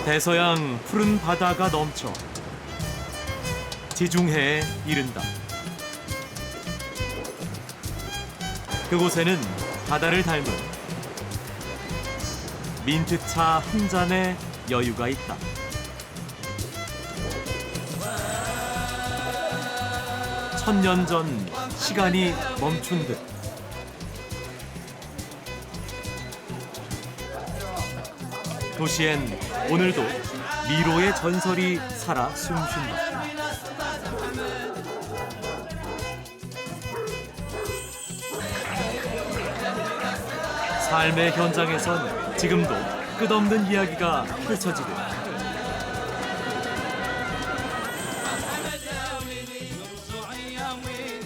대서양 푸른 바다가 넘쳐 지중해에 이른다. 그곳에는 바다를 닮은 민트차 한 잔의 여유가 있다. 천년 전 시간이 멈춘 듯 도시엔 오늘도 미로의 전설이 살아 숨쉰다. 삶의 현장에선 지금도 끝없는 이야기가 펼쳐지듯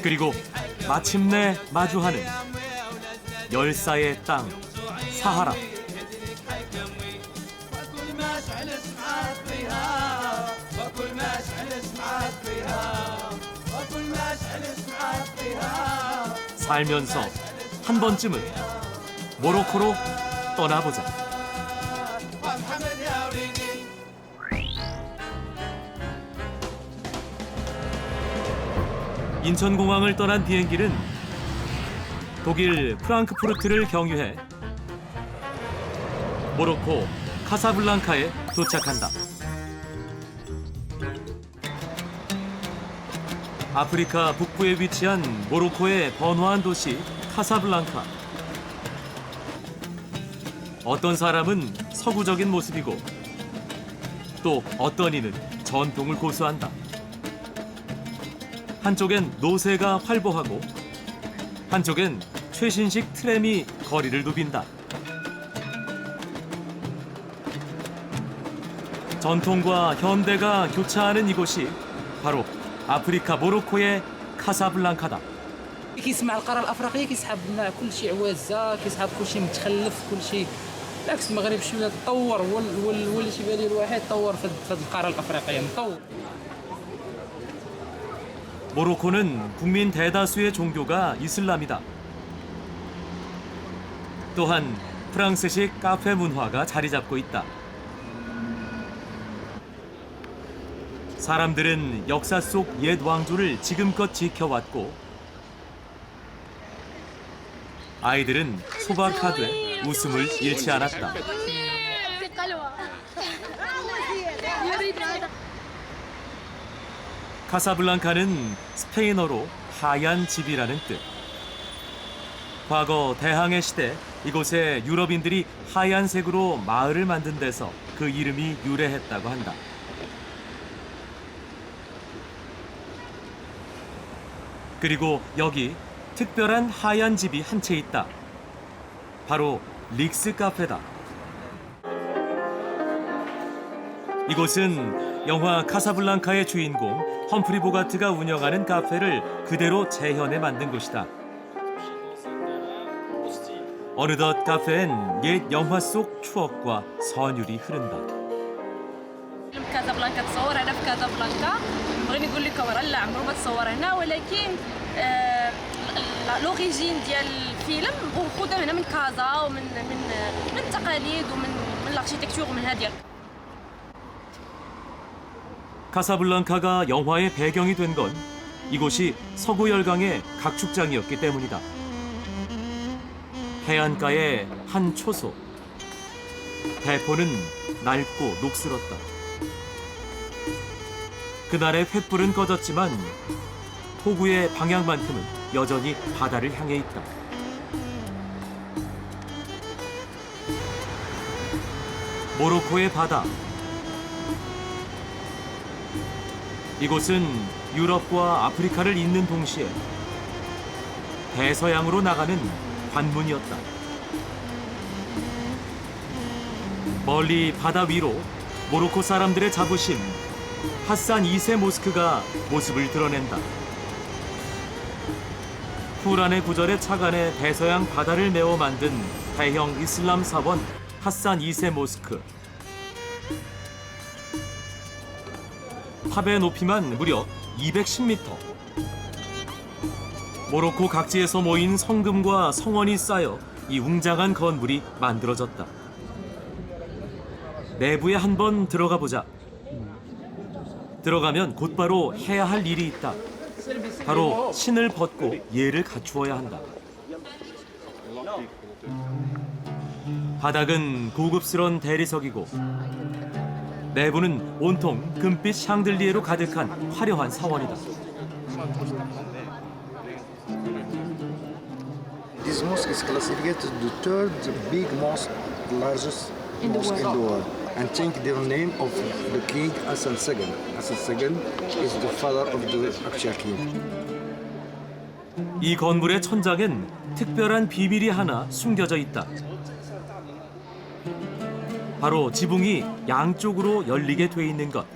그리고 마침내 마주하는 열사의 땅 사하라. 살면서 한 번쯤은 모로코로 떠나보자. 인천공항을 떠난 비행기는 독일 프랑크푸르트를 경유해 모로코 카사블랑카에 도착한다. 아프리카 북부에 위치한 모로코의 번화한 도시 카사블랑카. 어떤 사람은 서구적인 모습이고 또 어떤 이는 전통을 고수한다. 한쪽엔 노새가 활보하고 한쪽엔 최신식 트램이 거리를 누빈다. 전통과 현대가 교차하는 이곳이 바로 아프리카 모로코의 카사블랑카다. كيسمع القاره الافريقيه كيسحب لنا كل شيء عوازه كيسحب كل شيء متخلف كل شيء بالعكس المغرب شويه تطور واللي تيبان لي الواحد تطور في هذه القاره الافريقيه مطور. 모로코는 국민 대다수의 종교가 이슬람이다. 또한 프랑스식 카페 문화가 자리 잡고 있다. 사람들은 역사 속 옛 왕조를 지금껏 지켜왔고 아이들은 소박하되 웃음을 잃지 않았다. 카사블랑카는 스페인어로 하얀 집이라는 뜻. 과거 대항해 시대 이곳에 유럽인들이 하얀색으로 마을을 만든 데서 그 이름이 유래했다고 한다. 그리고 여기 특별한 하얀 집이 한 채 있다. 바로 릭스 카페다. 이곳은 영화 카사블랑카의 주인공 험프리 보가트가 운영하는 카페를 그대로 재현해 만든 곳이다. 어느덧 카페엔 옛 영화 속 추억과 선율이 흐른다. كازابلانكا تصور هنا في كازابلانكا بغيت نقول لكم راه لا عمره ما تصور هنا ولكن لوريجين ديال الفيلم وخذ هنا من كازا ومن التقاليد ومن الاركيتكتور ومن هذه. 카사블랑카가 영화의 배경이 된 건 이곳이 서구 열강의 각축장이었기 때문이다. 해안가의 한 초소. 대포는 낡고 녹슬었다. 그날의 횃불은 꺼졌지만 포구의 방향만큼은 여전히 바다를 향해 있다. 모로코의 바다. 이곳은 유럽과 아프리카를 잇는 동시에 대서양으로 나가는 관문이었다. 멀리 바다 위로 모로코 사람들의 자부심 하산 2세 모스크가 모습을 드러낸다. 쿠란의 구절에 착안해 대서양 바다를 메워 만든 대형 이슬람 사원 하산 2세 모스크. 탑의 높이만 무려 210m. 모로코 각지에서 모인 성금과 성원이 쌓여 이 웅장한 건물이 만들어졌다. 내부에 한번 들어가 보자. 들어가면 곧바로 해야 할 일이 있다. 바로 신을 벗고 예를 갖추어야 한다. 바닥은 고급스런 대리석이고 내부는 온통 금빛 샹들리에로 가득한 화려한 사원이다. This mosque is classified the third big mosque, largest mosque in the world, and take the name of the king Hassan II. Hassan II is the father of the actual king. 이 건물의 천장엔 특별한 비밀이 하나 숨겨져 있다. 바로 지붕이 양쪽으로 열리게 돼 있는 것.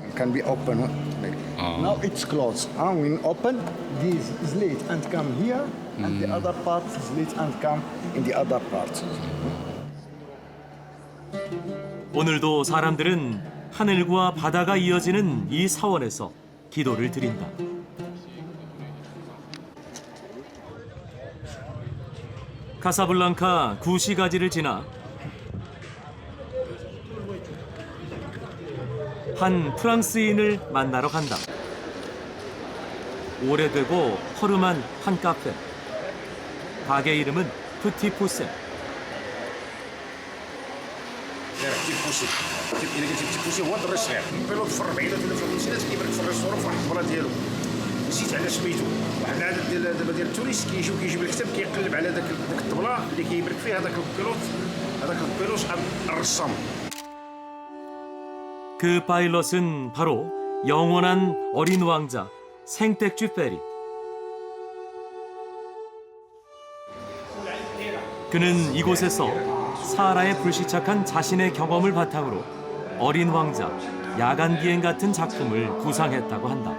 It can be open. Now it's closed. When open, this is lit and come here, and the other part is lit and come in the other part. 오늘도 사람들은 하늘과 바다가 이어지는 이 사원에서 기도를 드린다. 카사블랑카 구시가지를 지나 한 프랑스인을 만나러 간다. 오래되고 허름한 한 카페. 가게 이름은 푸티푸세. تيبوسي الا قلتي تيبوسي هو الدري الصغير بيلوط في 40 ولا في 50 ناس كيبارك في الريستورون في واحد البلا ديالو نسيت على سميتو واحد العدد دابا ديال التوريست كيجيب الكتاب كيقلب على داك الطبله اللي كيبارك فيه هذاك البيلوت الرسام. 그 파일럿은 바로 영원한 어린 왕자 생텍쥐 페리. 그는 이곳에서 사라에 불시착한 자신의 경험을 바탕으로 어린 왕자, 야간 비행 같은 작품을 구상했다고 한다.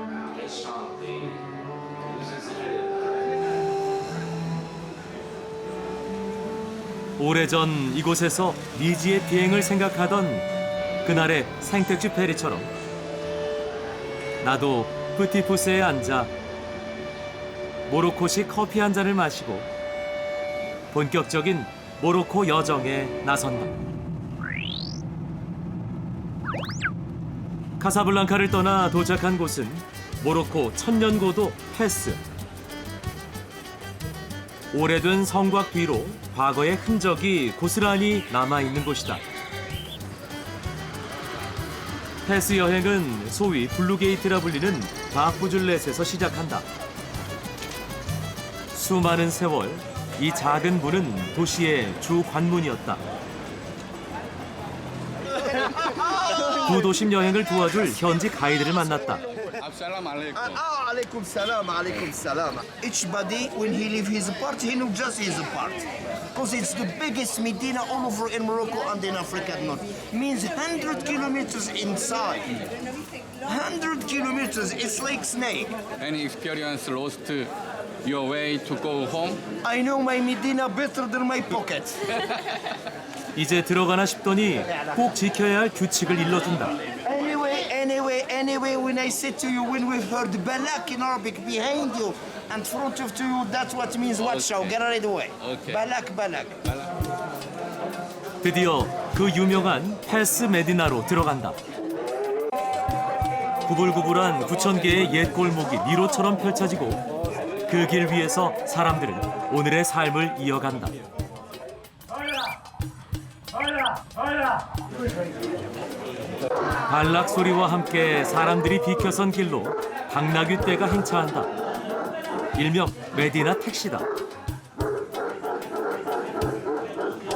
오래전 이곳에서 미지의 비행을 생각하던 그날의 생텍쥐 페리처럼 나도 푸티푸스에 앉아 모로코식 커피 한 잔을 마시고 본격적인 모로코 여정에 나선다. 카사블랑카를 떠나 도착한 곳은 모로코 천년고도 페스. 오래된 성곽 뒤로 과거의 흔적이 고스란히 남아있는 곳이다. 페스 여행은 소위 블루게이트라 불리는 바프줄렛에서 시작한다. 수많은 세월 이 작은 문은 도시의 주 관문이었다. 구도심 여행을 도와줄 현지 가이드를 만났다. Alaikum salam. Each body, when he leave his part, he knows just his part. Because it's the biggest Medina all over in Morocco and in Africa North. Means 100 kilometers inside. 100 kilometers, it's like snake. Any experience lost your way to go home? I know my Medina better than my pocket. 이제 들어가나 싶더니 꼭 지켜야 할 규칙을 일러준다. Anyway, when I said to you, when we heard balak in Arabic behind you and front of you, that's what means watch out, get right away. Okay. Balak. 드디어 그 유명한 페스 메디나로 들어간다. 구불구불한 9,000개의 옛 골목이 미로처럼 펼쳐지고 그 길 위에서 사람들은 오늘의 삶을 이어간다. 발락 소리와 함께 사람들이 비켜선 길로 당나귀 떼가 행차한다. 일명 메디나 택시다.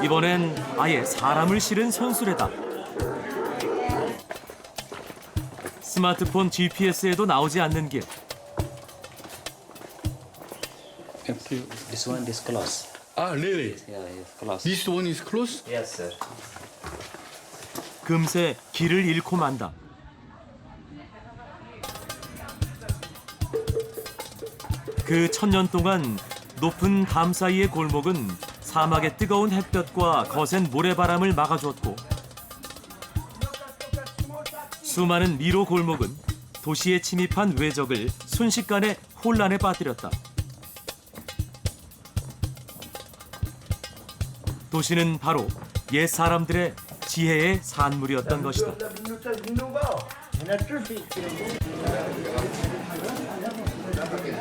이번엔 아예 사람을 실은 손수레다. 스마트폰 GPS에도 나오지 않는 길. This one is closed. Ah, really? Yeah, it's closed. This one is closed? Yes, sir. 금세 길을 잃고 만다. 그 1000년 동안 높은 담 사이의 골목은 사막의 뜨거운 햇볕과 거센 모래바람을 막아주었고 수많은 미로 골목은 도시에 침입한 외적을 순식간에 혼란에 빠뜨렸다. 도시는 바로 옛 사람들의 지혜의 산물이었던 것이다.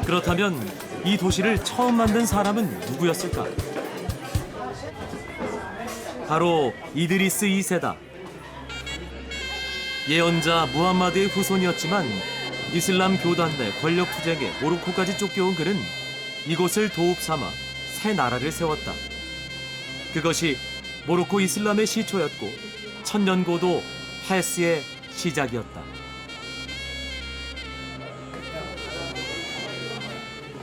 그렇다면 이 도시를 처음 만든 사람은 누구였을까? 바로 이드리스 2세다. 예언자 무함마드의 후손이었지만 이슬람 교단 내 권력 투쟁에 모로코까지 쫓겨온 그는 이곳을 도읍 삼아 새 나라를 세웠다. 그것이 모로코 이슬람의 시초였고 천년고도 페스의 시작이었다.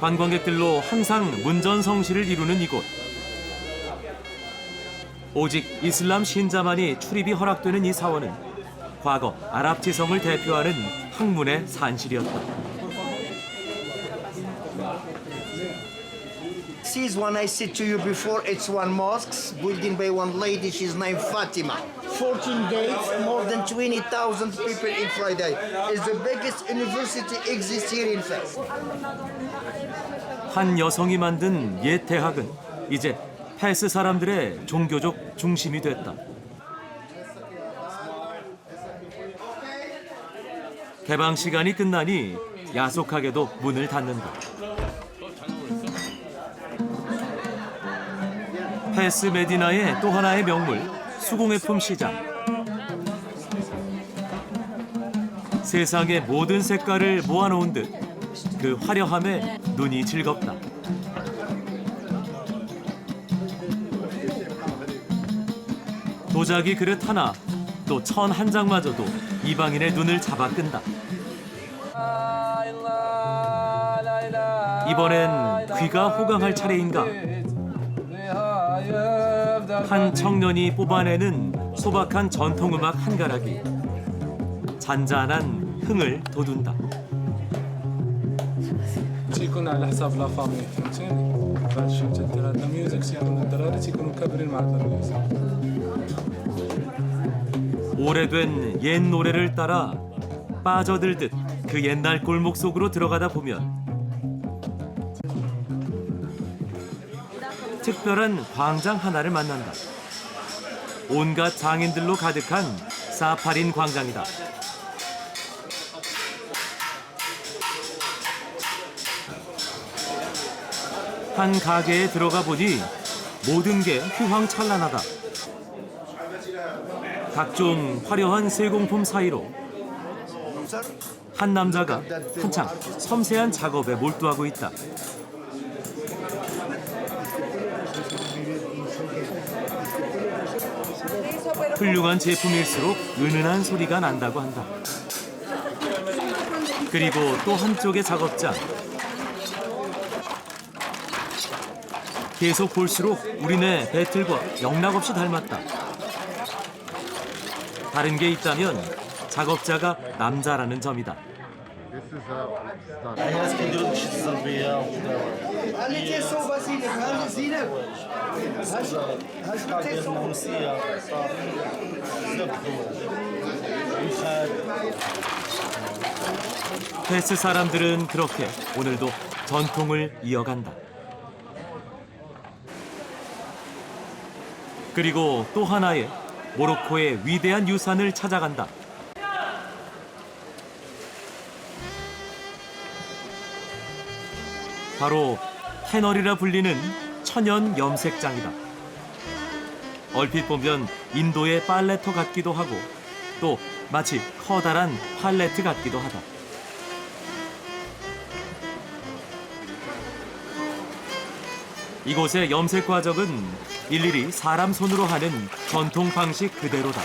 관광객들로 항상 문전성시를 이루는 이곳. 오직 이슬람 신자만이 출입이 허락되는 이 사원은 과거 아랍 지성을 대표하는 학문의 산실이었다. This one I said to you before, it's one mosque built by one lady, she's named Fatima. 14 gates, more than 20,000 people in Friday. It's the biggest university exists here in Fes. 한 여성이 만든 옛 대학은 이제 페스 사람들의 종교적 중심이 됐다. 개방 시간이 끝나니 야속하게도 문을 닫는다. 페스 메디나의 또 하나의 명물, 수공예품 시장. 세상의 모든 색깔을 모아놓은 듯 그 화려함에 눈이 즐겁다. 도자기 그릇 하나, 또 천 한 장마저도 이방인의 눈을 잡아 끈다. 이번엔 귀가 호강할 차례인가? 한 청년이 뽑아내는 소박한 전통음악 한 가락이 잔잔한 흥을 돋운다. يكون على حساب لا فامي فهمتيني هذا الشيء تدير هاد الميوزك تيكونوا الدراري تيكونوا كابرين مع هاد الميوزك. 오래된 옛 노래를 따라 빠져들듯 그 옛날 골목 속으로 들어가다 보면 특별한 광장 하나를 만난다. 온갖 장인들로 가득한 사파린 광장이다. 한 가게에 들어가 보니 모든 게 휘황찬란하다. 각종 화려한 세공품 사이로 한 남자가 한창 섬세한 작업에 몰두하고 있다. 훌륭한 제품일수록 은은한 소리가 난다고 한다. 그리고 또 한쪽의 작업장. 계속 볼수록 우리네 배틀과 영락없이 닮았다. 다른 게 있다면 작업자가 남자라는 점이다. 페스 사람들은 그렇게 오늘도 전통을 이어간다. 그리고 또 하나의 모로코의 위대한 유산을 찾아간다. 바로 캐널이라 불리는 천연 염색장이다. 얼핏 보면 인도의 팔레터 같기도 하고 또 마치 커다란 팔레트 같기도 하다. 이곳의 염색 과정은 일일이 사람 손으로 하는 전통 방식 그대로다.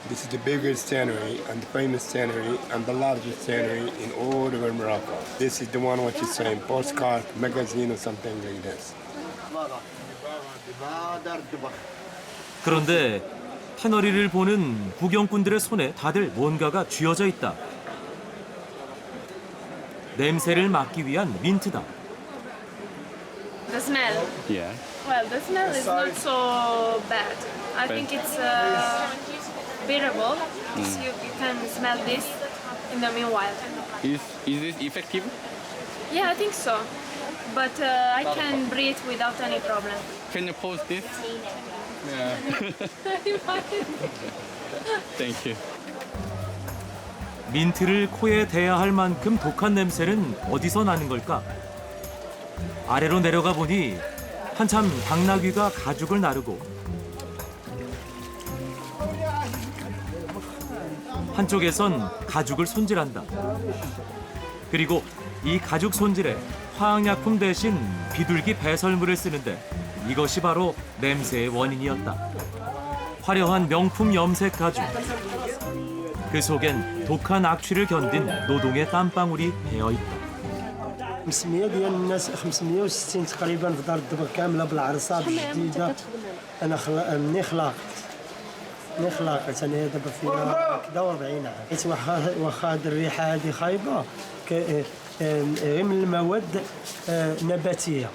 This is the biggest tannery and the famous tannery and the largest tannery in all over Morocco. This is the one what you say in postcard, magazine or something like this. 그런데 태너리를 보는 구경꾼들의 손에 다들 뭔가가 쥐어져 있다. 냄새를 막기 위한 민트다. The smell. Yeah. Well, the smell is not so bad. I think it's bearable. So you can smell this in the meanwhile. Is this effective? Yeah, I think so. but I can breathe without any problem. Can you pause this? Yeah. Thank you. 민트를 코에 대야 할 만큼 독한 냄새는 어디서 나는 걸까? 아래로 내려가 보니 한참 당나귀가 가죽을 나르고 한쪽에선 가죽을 손질한다. 그리고 이 가죽 손질에 화학약품 대신 비둘기 배설물을 쓰는데 이것이 바로 냄새의 원인이었다. 화려한 명품 염색 가죽. 그 속엔 독한 악취를 견딘 노동의 땀방울이 배어있다. 500 ديال الناس 560 تقريبا في دار الدبر كامله بالعرصات الجديده. انا مني خلاقت انا دابا فيها كدا 40 عام. حيت واخا هاد الريحه هادي خايبه غير من المواد نباتيه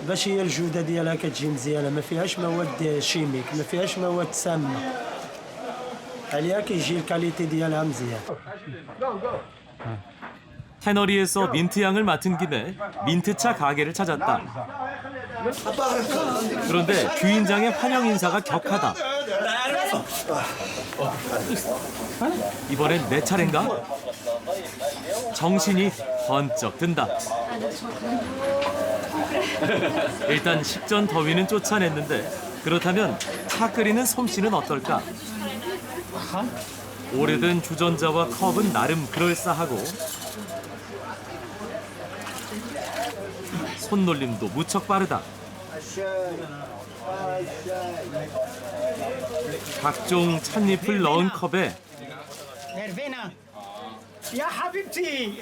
باش هي الجوده ديالها كتجي مزيانه ما فيهاش مواد شيميك ما فيهاش مواد سامه عليها كيجي الكاليتي ديالها مزيان. 태너리에서 민트향을 맡은 김에 민트차 가게를 찾았다. 그런데 주인장의 환영 인사가 격하다. 이번엔 내 차례인가? 정신이 번쩍 든다. 일단 식전 더위는 쫓아냈는데 그렇다면 차 끓이는 솜씨는 어떨까? 오래된 주전자와 컵은 나름 그럴싸하고 손놀림도 무척 빠르다. 각종 찻잎을 넣은 컵에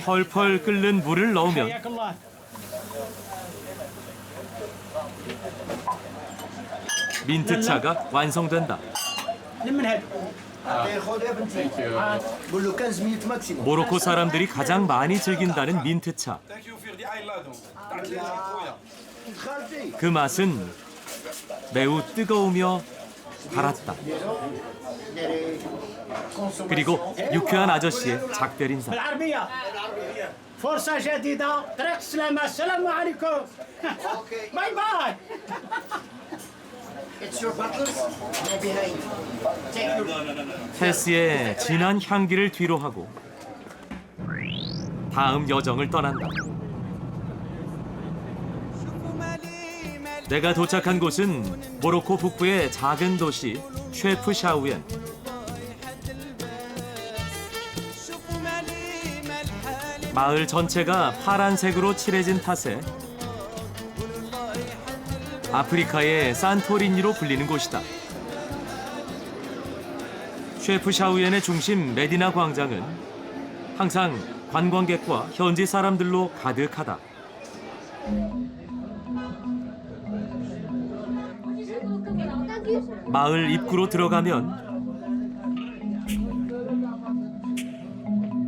펄펄 끓는 물을 넣으면 민트차가 완성된다. 모로코 사람들이 가장 많이 즐긴다는 민트차. 그 맛은 매우 뜨거우며 달았다. 그리고 유쾌한 아저씨의 작별 인사. فرصة جديدة طريق السلامة السلام عليكم باي باي. 테스의 진한 향기를 뒤로 하고 다음 여정을 떠난다. 내가 도착한 곳은 모로코 북부의 작은 도시 쉐프샤우엔. 마을 전체가 파란색으로 칠해진 탓에 아프리카의 산토리니로 불리는 곳이다. 쉐프샤우엔의 중심 메디나 광장은 항상 관광객과 현지 사람들로 가득하다. 마을 입구로 들어가면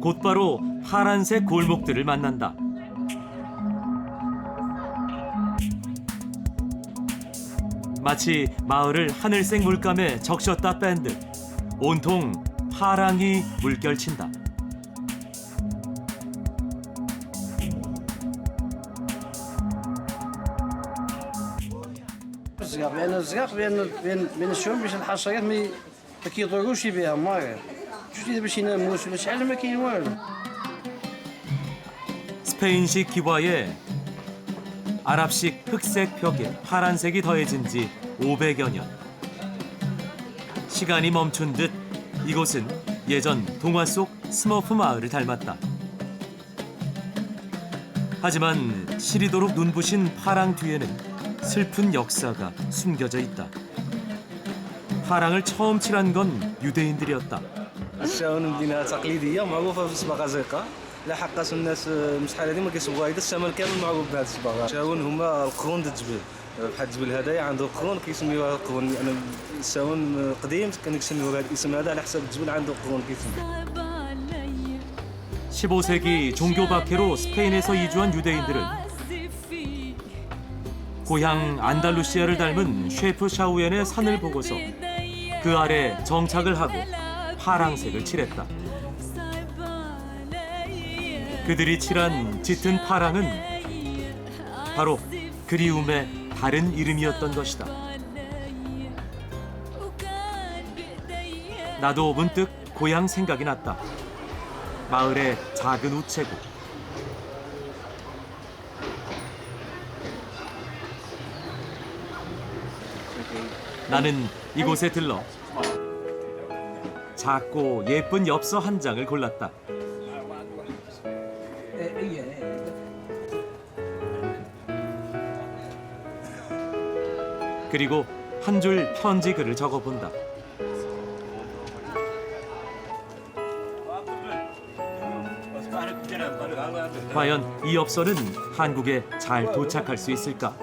곧바로 파란색 골목들을 만난다. 마치 마을을 하늘색 물감에 적셨다 뺀 듯 온통 파랑이 물결친다. الزقاق بين الشوم باش الحشرات ما كيضروش بها ما شفتي باش يناموش ولا شحال ما كاين والو. 스페인식 기와에 아랍식 흑색 벽에 파란색이 더해진 지 500여 년. 시간이 멈춘 듯 이곳은 예전 동화 속 스머프 마을을 닮았다. 하지만 시리도록 눈부신 파랑 뒤에는 슬픈 역사가 숨겨져 있다. 파랑을 처음 칠한 건 유대인들이었다. الشاون مدينة تقليدية معروفة بالصباغة زرقاء. لحقاش الناس من شحال هذه ما كيصبغوها هذا الشمال كامل معروف بهذه الصباغة. الشاون هما القرون د الجبل بحال الجبل هذايا عنده قرون كيسميوها القرون لأن الشاون قديم كان يسميوها هذا الاسم هذا على حساب الجبل عنده قرون كيسميوها. 15세기 종교 박해로 스페인에서 이주한 유대인들은 고향 안달루시아를 닮은 쉐프샤우엔의 산을 보고서 그 아래 정착을 하고 파랑색을 칠했다. 그들이 칠한 짙은 파랑은 바로 그리움의 다른 이름이었던 것이다. 나도 문득 고향 생각이 났다. 마을의 작은 우체국. 나는 이곳에 들러 작고 예쁜 엽서 한 장을 골랐다. 그리고 한 줄 편지 글을 적어본다. 과연 이 엽서는 한국에 잘 도착할 수 있을까?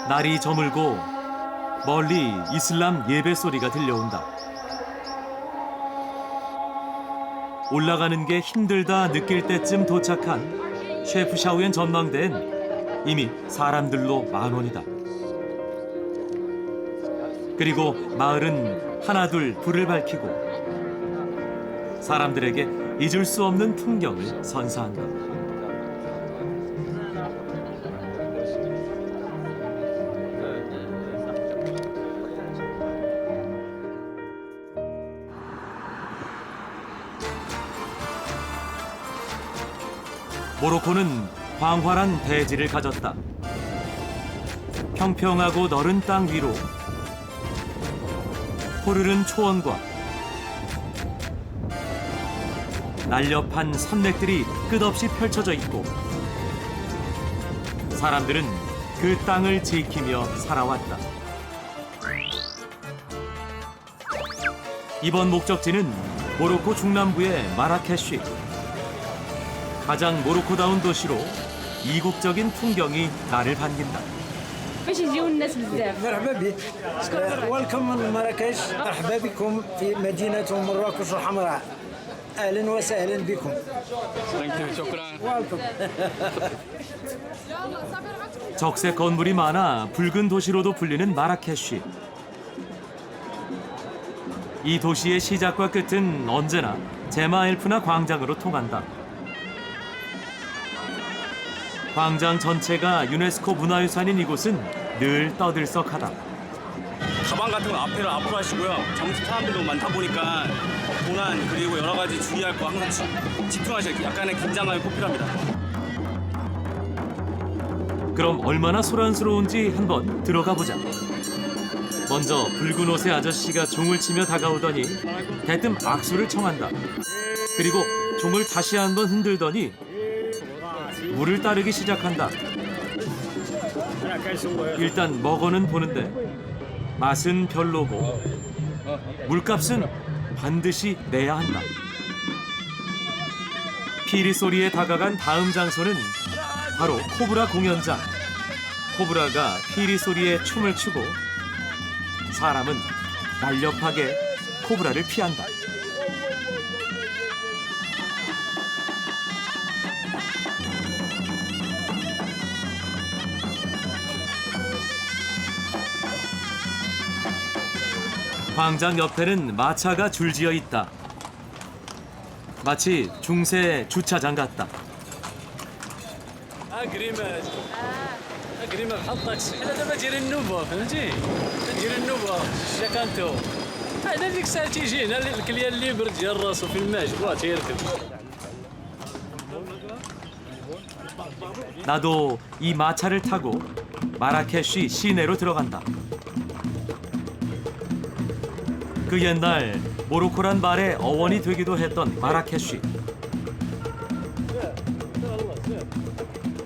날이 저물고 멀리 이슬람 예배 소리가 들려온다. 올라가는 게 힘들다 느낄 때쯤 도착한 셰프샤우엔 전망대엔 이미 사람들로 만원이다. 그리고 마을은 하나둘 불을 밝히고 사람들에게 잊을 수 없는 풍경을 선사한다. 모로코는 광활한 대지를 가졌다. 평평하고 너른 땅 위로 포르른 초원과 날렵한 산맥들이 끝없이 펼쳐져 있고 사람들은 그 땅을 지키며 살아왔다. 이번 목적지는 모로코 중남부의 마라케쉬. 가장 모로코다운 도시로 이국적인 풍경이 나를 반긴다. باش يجيو الناس بزاف. مرحبا بك. ويلكم من مراكش. مرحبا بكم في مدينة مراكش الحمراء. أهلا وسهلا بكم. 적색 건물이 많아 붉은 도시로도 불리는 마라케쉬. 이 도시의 시작과 끝은 언제나 제마엘프나 광장으로 통한다. 광장 전체가 유네스코 문화유산인 이곳은 늘 떠들썩하다. 가방 같은 거 앞으로 하시고요. 정식 사람들도 많다 보니까 도난 그리고 여러 가지 주의할 거 항상 집중하셔야 약간의 긴장감이 꼭 필요합니다. 그럼 얼마나 소란스러운지 한번 들어가 보자. 먼저 붉은 옷의 아저씨가 종을 치며 다가오더니 대뜸 악수를 청한다. 그리고 종을 다시 한번 흔들더니 물을 따르기 시작한다. 일단 먹어는 보는데 맛은 별로고 물값은 반드시 내야 한다. 피리 소리에 다가간 다음 장소는 바로 코브라 공연장. 코브라가 피리 소리에 춤을 추고 사람은 날렵하게 코브라를 피한다. 광장 옆에는 마차가 줄지어 있다. 마치 중세 주차장 같다. قريمه بحال الطاكسي حنا دابا دايرين النوبه فهمتي دايرين النوبه شاكانتو هذا ديك الساعه تيجي هنا الكليان ليبر ديال راسو في الماجد تيركب. 나도 이 마차를 타고 마라케쉬 시내로 들어간다. 그 옛날 모로코란 말의 어원이 되기도 했던 마라케쉬.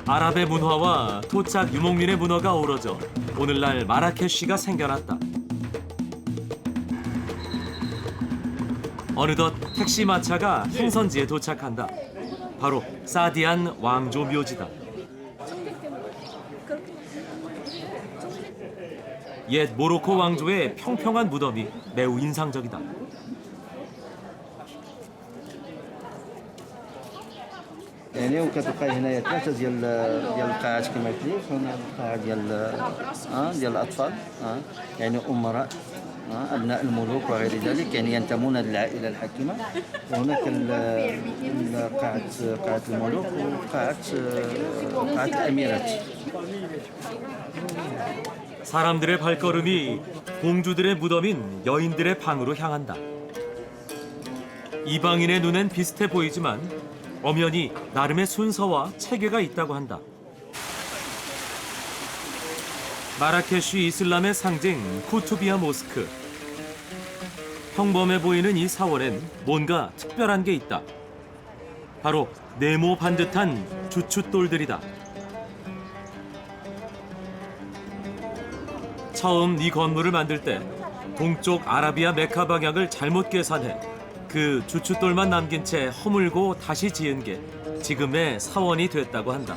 아랍의 문화와 토착 유목민의 문화가 어우러져 오늘날 마라케쉬가 생겨났다. 어느덧 택시 마차가 행선지에 도착한다. 바로 사디안 왕조 묘지다. 옛 모로코 왕조의 평평한 무덤이 매우 인상적이다. يعني وكتلقاي هنايا ثلاثه ديال القاعات كما قلت لك. هنا القاعه ديال الاطفال يعني امراء أبناء الملوك وغير ذلك، يعني ينتمون للعائلة الحاكمة. وهناك قاعة الملوك وقاعة الأميرات. 사람들의 발걸음이 공주들의 무덤인 여인들의 방으로 향한다. 이방인의 눈엔 비슷해 보이지만 엄연히 나름의 순서와 체계가 있다고 한다. 마라케슈 이슬람의 상징 쿠투비아 모스크. 평범해 보이는 이 사원엔 뭔가 특별한 게 있다. 바로 네모 반듯한 주춧돌들이다. 처음 이 건물을 만들 때 동쪽 아라비아 메카 방향을 잘못 계산해 그 주춧돌만 남긴 채 허물고 다시 지은 게 지금의 사원이 됐다고 한다.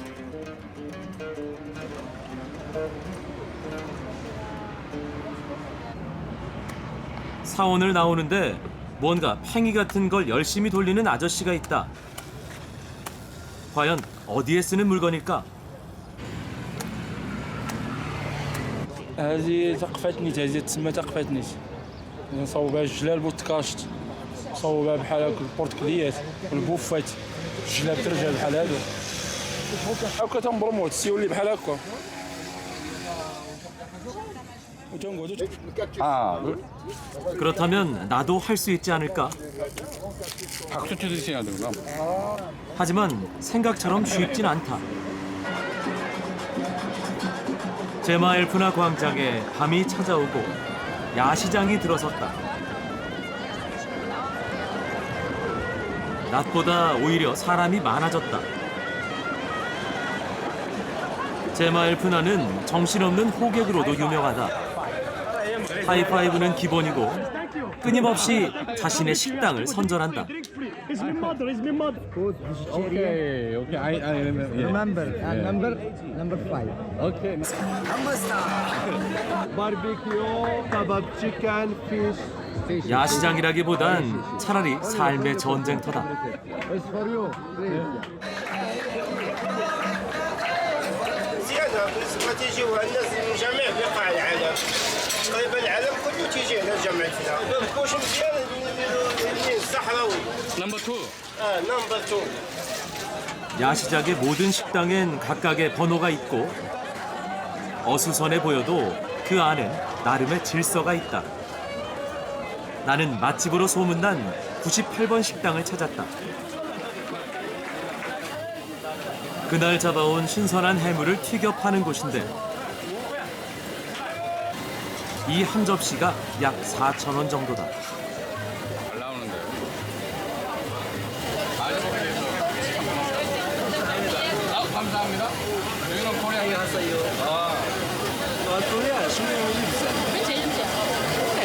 사원을 나오는데 뭔가 팽이 같은 걸 열심히 돌리는 아저씨가 있다. 과연 어디에 쓰는 물건일까? هذه تقفات نيت، هذه تسمى تقفات نيت. نصوبها الجلال والتكاشط، نصوبها بحال هكا البورتكليات والبوفات، الجلاب ترجع بحال هادو. هكا تنبرمو تسيولي بحال هكا. وتنقعدو. 그렇다면 나도 할 수 있지 않을까? 박수 치듯이 해야 되구나. 하지만 생각처럼 쉽진 않다. 제마엘프나 광장에 밤이 찾아오고 야시장이 들어섰다. 낮보다 오히려 사람이 많아졌다. 제마엘프나는 정신없는 호객으로도 유명하다. 하이파이브는 기본이고 끊임없이 자신의 식당을 선전한다. Okay, okay. I remember. Yeah. Number 5. Okay. Barbecue, kebab chicken, fish. 야시장이라기보단 차라리 삶의 전쟁터다. It's for you. زيادة بالنسبة تيجي الناس من جميع بقاع العالم، تقريبا العالم كله تيجي هنا جمعتنا. كوش مزيان الصحراوي. 넘버 2. نمبر 2. 야시장의 모든 식당엔 각각의 번호가 있고 어수선해 보여도 그 안엔 나름의 질서가 있다. 나는 맛집으로 소문난 98번 식당을 찾았다. 그날 잡아온 신선한 해물을 튀겨 파는 곳인데 이 한 접시가 약 4,000원 정도다. 잘 나오는데. 감사합니다. 여기는 코리아에 왔어요. كوريا شنو اللي بزاف؟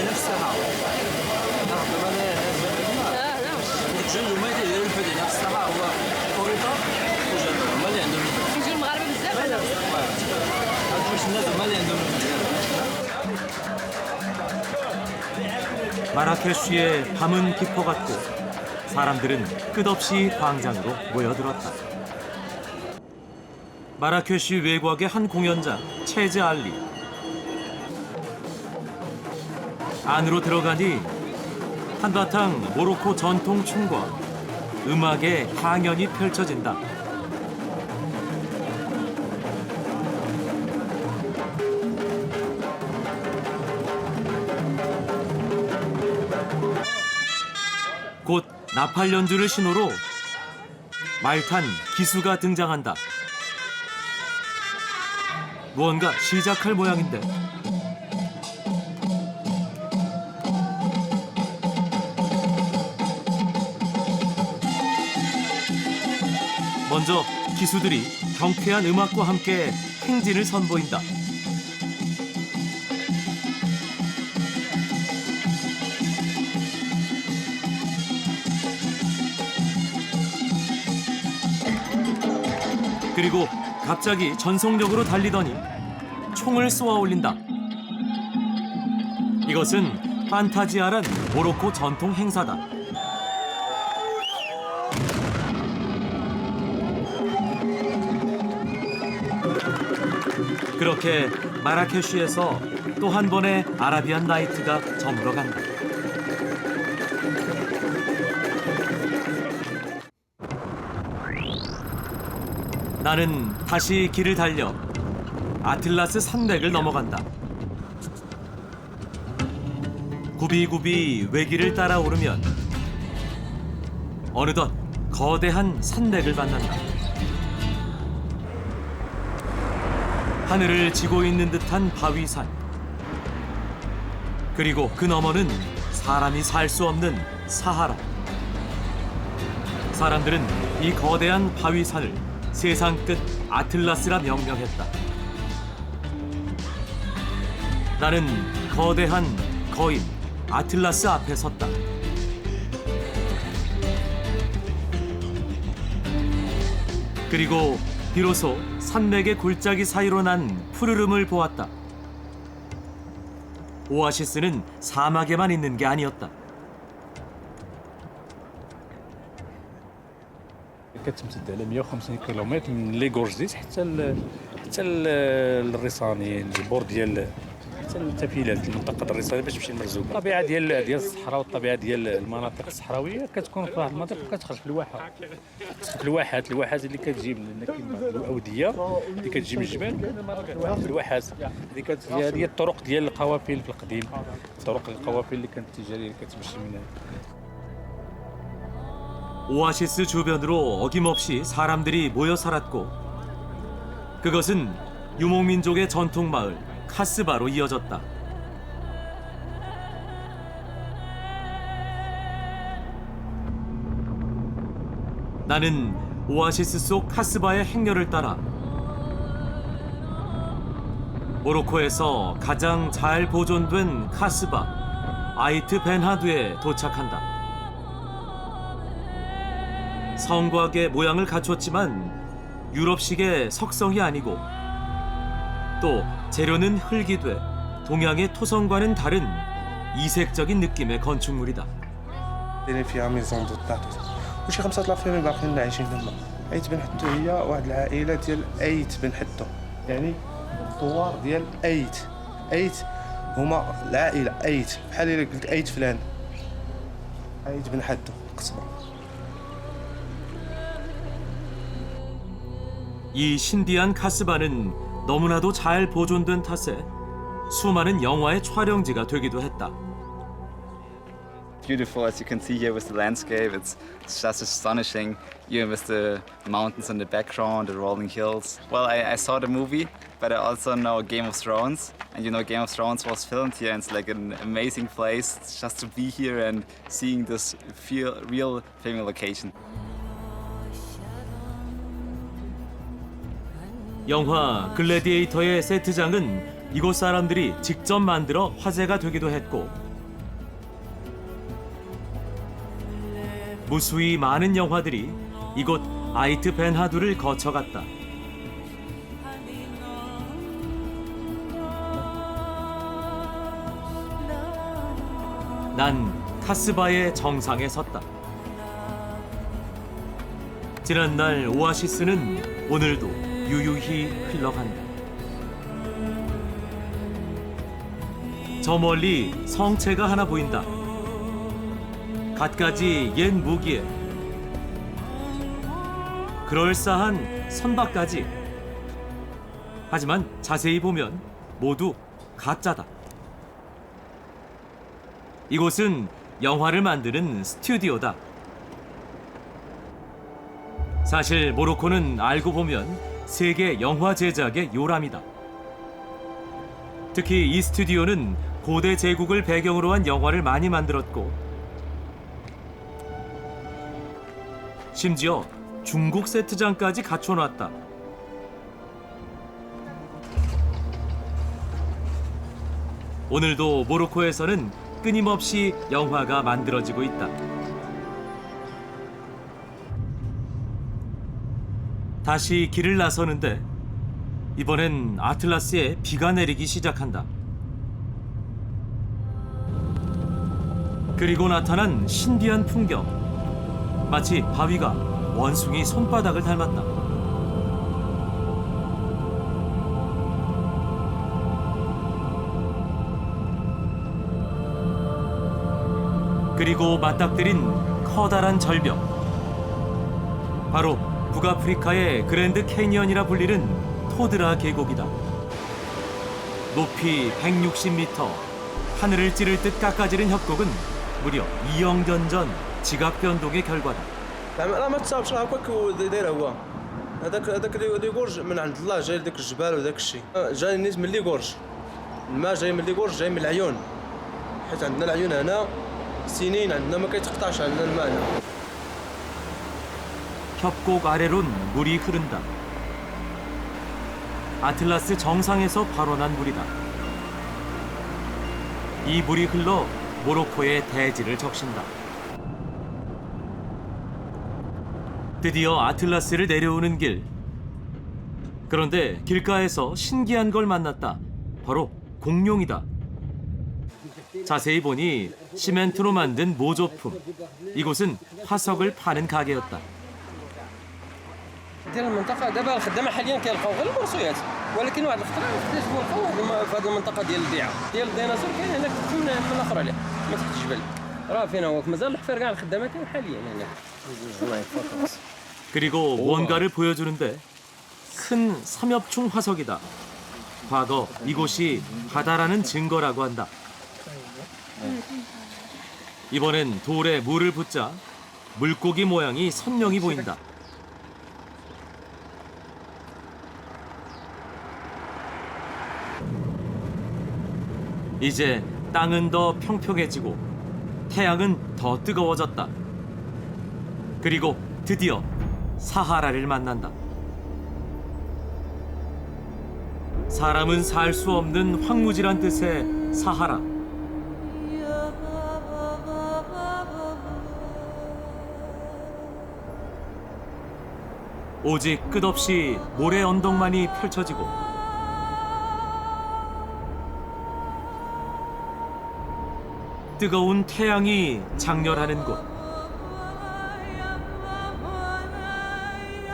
نفسها الجن وما يديروا الفدي نفسها هو خريطه وجن هما اللي عندهم كيجيو المغاربه بزاف على هاد واش الناس هما اللي عندهم 마라케슈의 밤은 깊어갔고 사람들은 끝없이 광장으로 모여들었다. 마라케슈 외곽의 한 공연장 체즈 알리. 안으로 들어가니 한바탕 모로코 전통 춤과 음악의 향연이 펼쳐진다. 곧 나팔 연주를 신호로 말탄 기수가 등장한다. 무언가 시작할 모양인데 먼저 기수들이 경쾌한 음악과 함께 행진을 선보인다. 그리고 갑자기 전속력으로 달리더니 총을 쏘아 올린다. 이것은 판타지아란 모로코 전통 행사다. 그렇게 마라케슈에서 또 한 번의 아라비안 나이트가 저물어 간다. 나는 다시 길을 달려 아틀라스 산맥을 넘어간다. 굽이굽이 외길을 따라 오르면 어느덧 거대한 산맥을 만난다. 하늘을 지고 있는 듯한 바위산. 그리고 그 너머는 사람이 살 수 없는 사하라. 사람들은 이 거대한 바위산을 세상 끝 아틀라스라 명명했다. 나는 거대한 거인 아틀라스 앞에 섰다. 그리고 비로소 산맥의 골짜기 사이로 난 푸르름을 보았다. 오아시스는 사막에만 있는 게 아니었다. كتمتد على 150 كيلومتر من لي غورجيس حتى الريصاني الجبور ديال حتى التفيلات المنطقه الريصانيه باش تمشي للمرزوق. الطبيعه ديال الصحراء والطبيعه ديال المناطق الصحراويه كتكون في واحد المناطق وكتخرج في الواحه. في الواحات اللي كتجي من كيما الاوديه اللي كتجي من الجبال في الواحات اللي هي الطرق ديال القوافل في القديم. طرق القوافل اللي كانت التجاريه اللي كتمشي من 오아시스 주변으로 어김없이 사람들이 모여 살았고 그것은 유목민족의 전통 마을 카스바로 이어졌다. 나는 오아시스 속 카스바의 행렬을 따라 모로코에서 가장 잘 보존된 카스바 아이트 벤하두에 도착한다. 성곽의 모양을 갖췄지만 유럽식의 석성이 아니고 또 재료는 흙이 돼 동양의 토성과는 다른 이색적인 느낌의 건축물이다. فيها ميزون دو طاطوس وشي 5 الافرين باقيين عايشين تما. ايت بن حدو هي واحد العائله ديال ايت بن حدو يعني الثوار ديال ايت هما العائله ايت بحال الا قلت ايت فلان ايت بن حدو قصبه. 이 신비한 카스바는 너무나도 잘 보존된 탓에 수많은 영화의 촬영지가 되기도 했다. Beautiful, as you can see here with the landscape. It's just astonishing. Even with the mountains in the background, the rolling hills. Well, I saw the movie, but I also know Game of Thrones. And you know, Game of Thrones was filmed here, and it's like an amazing place just to be here and seeing this real filming location. 영화 글래디에이터의 세트장은 이곳 사람들이 직접 만들어 화제가 되기도 했고 무수히 많은 영화들이 이곳 아이트 벤하두를 거쳐갔다. 난 카스바의 정상에 섰다. 지난날 오아시스는 오늘도 유유히 흘러간다. 저 멀리 성체가 하나 보인다. 갖가지 옛 무기에 그럴싸한 선박까지. 하지만 자세히 보면 모두 가짜다. 이곳은 영화를 만드는 스튜디오다. 사실 모로코는 알고 보면 세계 영화 제작의 요람이다. 특히 이 스튜디오는 고대 제국을 배경으로 한 영화를 많이 만들었고 심지어 중국 세트장까지 갖춰놨다. 오늘도 모로코에서는 끊임없이 영화가 만들어지고 있다. 다시 길을 나서는데 이번엔 아틀라스에 비가 내리기 시작한다. 그리고 나타난 신비한 풍경. 마치 바위가 원숭이 손바닥을 닮았다. 그리고 맞닥뜨린 커다란 절벽. 바로 북아프리카의 그랜드 캐니언이라 불리는 토드라 계곡이다. 높이 160m, 하늘을 찌를 듯 깎아지른 협곡은 무려 2억 년 전 지각 변동의 결과다. لا ما تصابش هكاك وداير هو هذاك اللي غورج من عند الله جاي داك الجبال وداك الشيء جاي نيت من اللي غورج الماء جاي من اللي غورج جاي من العيون حيت عندنا العيون هنا سنين عندنا ما كيتقطعش عندنا الماء هنا 협곡 아래론 물이 흐른다. 아틀라스 정상에서 발원한 물이다. 이 물이 흘러 모로코의 대지를 적신다. 드디어 아틀라스를 내려오는 길. 그런데 길가에서 신기한 걸 만났다. 바로 공룡이다. 자세히 보니 시멘트로 만든 모조품. 이곳은 화석을 파는 가게였다. ديال المنطقه دابا الخدامه حاليا كيلقاو غير البورصويات ولكن واحد الخطره اكتشفوا لقاو في هذه المنطقه ديال البيعه ديال الديناصور كاين هناك من الاخر عليه من تحت الجبل راه فين هو مازال الحفير كاع الخدامه كاين حاليا هنا 그리고 뭔가를 보여주는데 큰 삼엽충 화석이다. 과거 이곳이 바다라는 증거라고 한다. 이번엔 돌에 물을 붓자 물고기 모양이 선명히 보인다. 이제 땅은 더 평평해지고 태양은 더 뜨거워졌다. 그리고 드디어 사하라를 만난다. 사람은 살 수 없는 황무지란 뜻의 사하라. 오직 끝없이 모래 언덕만이 펼쳐지고 뜨거운 태양이 장렬하는 곳.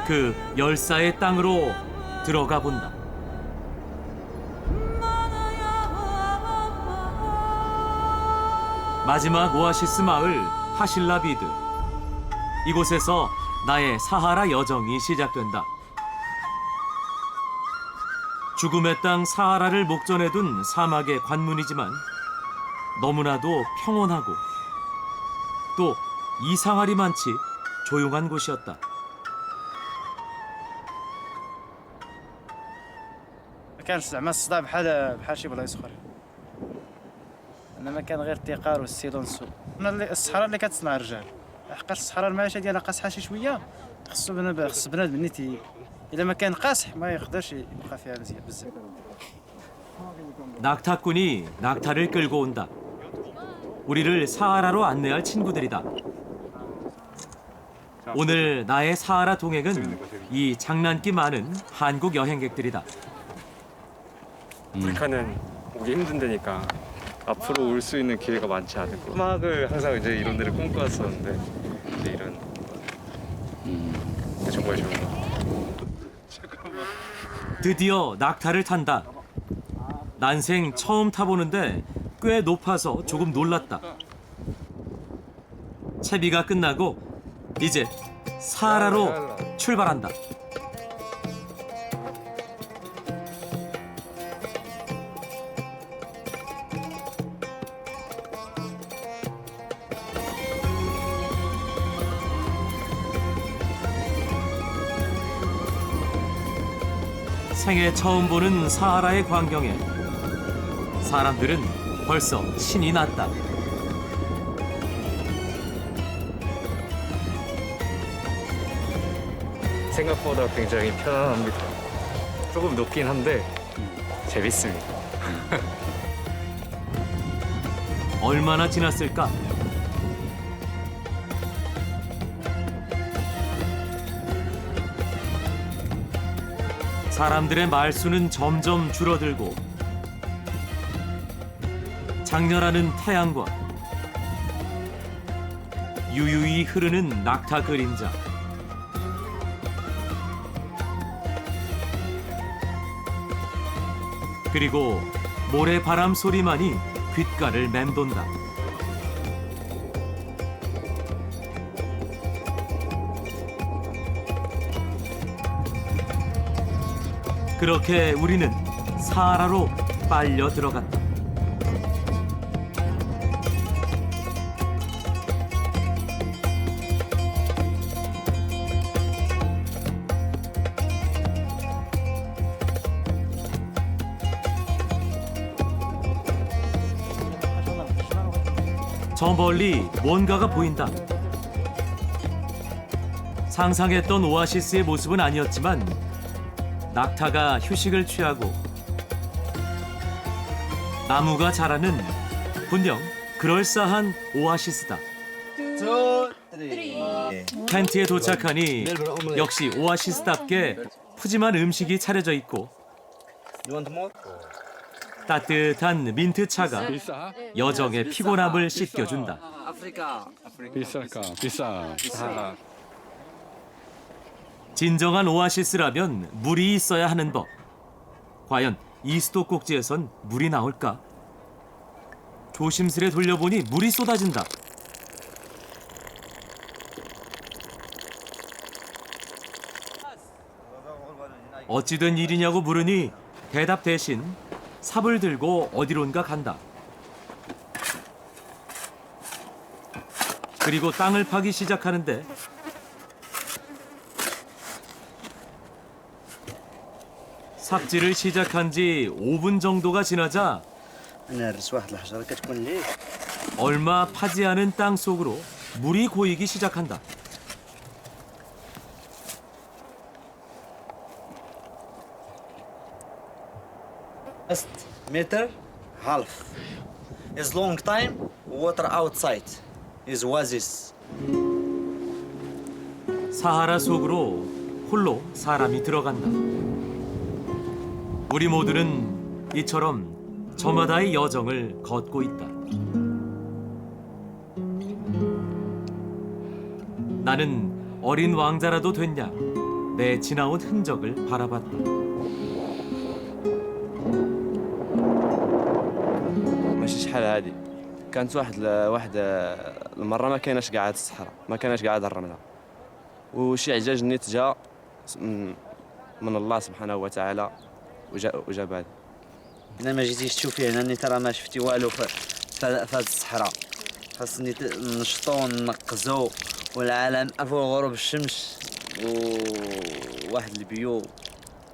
그 열사의 땅으로 들어가 본다. 마지막 오아시스 마을 하실라비드. 이곳에서 나의 사하라 여정이 시작된다. 죽음의 땅 사하라를 목전에 둔 사막의 관문이지만 너무나도 평온하고 또 이상하리만치 조용한 곳이었다. ما كانش زعما الصداع بحال شي بلايص اخرين انما كان غير التقار والسيلونسو الصحراء اللي كتصنع الرجال حقاش الصحراء المعيشه ديالها قاصحه شي شويه خص بنادم نيتي الا ما كان قاصح ما يقدرش يبقى فيها مزيان بزاف. 낙타꾼이 낙타를 끌고 온다. 우리를 사하라로 안내할 친구들이다. 오늘 나의 사하라 동행은 이 장난기 많은 한국 여행객들이다. 아프리카는 오기 힘든 데니까 앞으로 올 수 있는 기회가 많지 않을 거예요. 음악을 항상 이제 이런 데를 꿈꿔왔었는데 이제 이런 정말 좋은 거. 드디어 낙타를 탄다. 난생 처음 타보는데 꽤 높아서 조금 놀랐다. 채비가 끝나고 이제 사하라로 출발한다. 생애 처음 보는 사하라의 광경에 사람들은 벌써 신이 났다. 생각보다 굉장히 편안합니다. 조금 높긴 한데 재밌습니다. 얼마나 지났을까? 사람들의 말수는 점점 줄어들고 장렬하는 태양과 유유히 흐르는 낙타 그림자. 그리고 모래바람 소리만이 귓가를 맴돈다. 그렇게 우리는 사하라로 빨려 들어갔다. 저 멀리 뭔가가 보인다. 상상했던 오아시스의 모습은 아니었지만 낙타가 휴식을 취하고 나무가 자라는 분명 그럴싸한 오아시스다. 텐트에 도착하니 역시 오아시스답게 푸짐한 음식이 차려져 있고 따뜻한 민트차가 여정의 피곤함을 씻겨준다. 비싸. 진정한 오아시스라면 물이 있어야 하는 법. 과연 이 수도꼭지에선 물이 나올까? 조심스레 돌려보니 물이 쏟아진다. 어찌된 일이냐고 물으니 대답 대신 삽을 들고 어디론가 간다. 그리고 땅을 파기 시작하는데 삽질을 시작한 지 5분 정도가 지나자 얼마 파지 않은 땅 속으로 물이 고이기 시작한다. Just meter half. Is long time water outside. Is oasis. 사하라 속으로 홀로 사람이 들어간다. 우리 모두는 이처럼 저마다의 여정을 걷고 있다. 나는 어린 왕자라도 됐냐 내 지나온 흔적을 바라봤다. ماشي شحال هادي كانت واحد المره ما كايناش قاعد الصحراء ما كايناش قاعد الرمله وشي عجاج نيت جا من الله سبحانه وتعالى وجاب هذا انا ما جيتيش تشوفي هنا ني ترى ما شفتي والو في هاد الصحراء خاصني نشطو نقزو والعالم فوق غروب الشمس وواحد البيو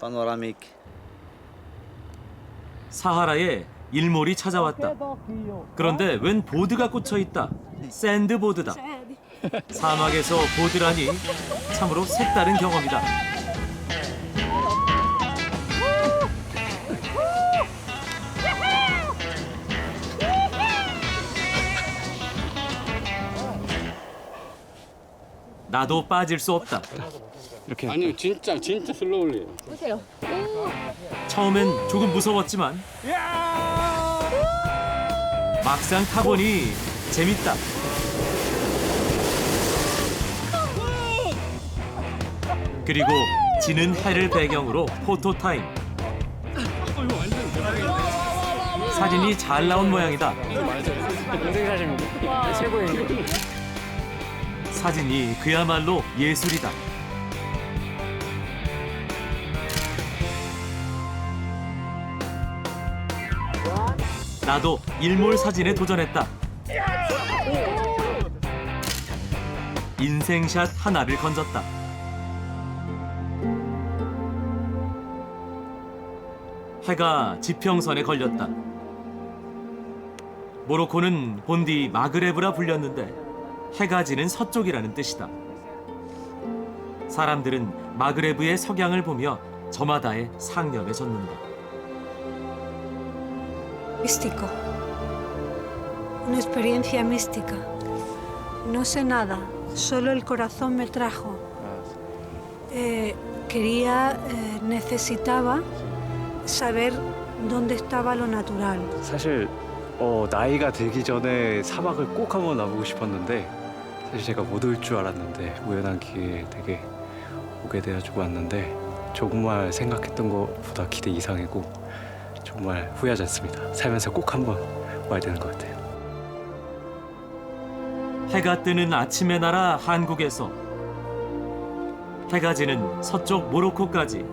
بانوراميك. 사하라에 일몰이 찾아왔다. 그런데 웬 보드가 꽂혀 있다. 샌드보드다. 사막에서 보드라니 참으로 색다른 경험이다. 나도 빠질 수 없다. 이렇게. 아니 진짜 슬로울리. 보세요. 처음엔 조금 무서웠지만 막상 타보니 재밌다. 그리고 지는 해를 배경으로 포토타임. 사진이 잘 나온 모양이다. 인생 사진입니다. 최고예요. 사진이 그야말로 예술이다. 나도 일몰 사진에 도전했다. 인생샷 하나를 건졌다. 해가 지평선에 걸렸다. 모로코는 본디 마그레브라 불렸는데 해가 지는 서쪽이라는 뜻이다. 사람들은 마그레브의 석양을 보며 저마다의 상념에 젖는다. Místico. Una experiencia mística. No sé nada, solo el corazón me trajo. Necesitaba saber dónde estaba lo natural. 사실 나이가 들기 전에 사막을 꼭 한번 와보고 싶었는데 사실 제가 못 올 줄 알았는데 우연한 기회에 되게 오게 돼가지고 왔는데 정말 생각했던 것보다 기대 이상이고 정말 후회하지 않습니다. 살면서 꼭 한번 와야 되는 것 같아요. 해가 뜨는 아침의 나라 한국에서 해가 지는 서쪽 모로코까지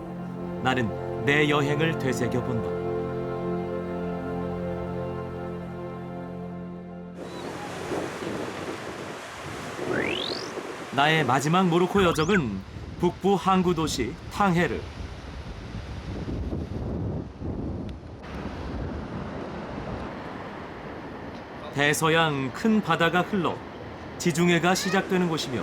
나는 내 여행을 되새겨 본다. 나의 마지막 모로코 여정은 북부 항구 도시 탕헤르. 대서양 큰 바다가 흘러 지중해가 시작되는 곳이며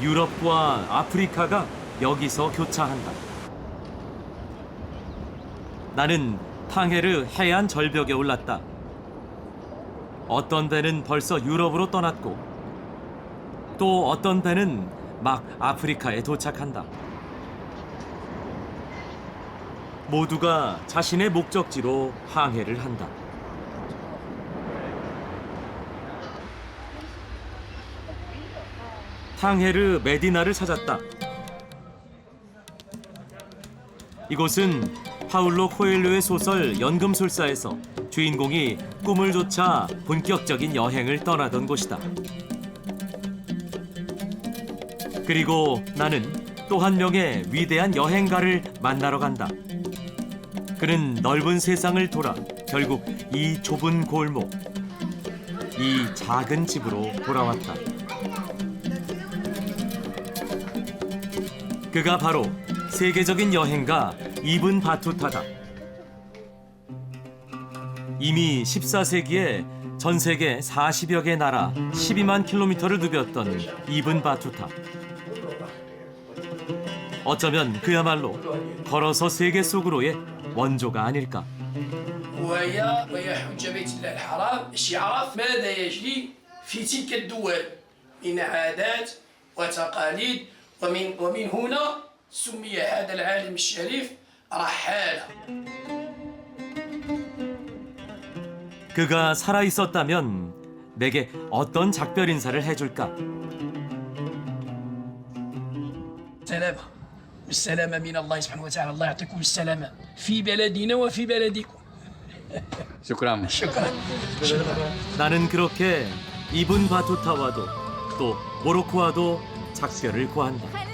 유럽과 아프리카가 여기서 교차한다. 나는 탕헤르 해안 절벽에 올랐다. 어떤 배는 벌써 유럽으로 떠났고 또 어떤 배는 막 아프리카에 도착한다. 모두가 자신의 목적지로 항해를 한다. 탕헤르 메디나를 찾았다. 이곳은 파울로 코엘료의 소설 연금술사에서 주인공이 꿈을 쫓아 본격적인 여행을 떠나던 곳이다. 그리고 나는 또 한 명의 위대한 여행가를 만나러 간다. 그는 넓은 세상을 돌아 결국 이 좁은 골목, 이 작은 집으로 돌아왔다. 그가 바로 세계적인 여행가 이븐 바투타다. 이미 14세기에 전 세계 40여 개 나라 12만 킬로미터를 누볐던 이븐 바투타. 어쩌면 그야말로 걸어서 세계 속으로의 원조가 아닐까. وهي حجة بيت الله الحرام باش يعرف ماذا يجري في تلك الدول من عادات وتقاليد ومن هنا سمي هذا العالم الشريف رحالة. 그가 살아 있었다면 내게 어떤 작별 인사를 해줄까? سلامة بالسلامة من الله سبحانه وتعالى. الله يعطيكم السلامة في بلدنا وفي بلدكم. شكرا. شكرا. 나는 그렇게 이븐 바투타와도 또 모로코와도 작별을 고한다.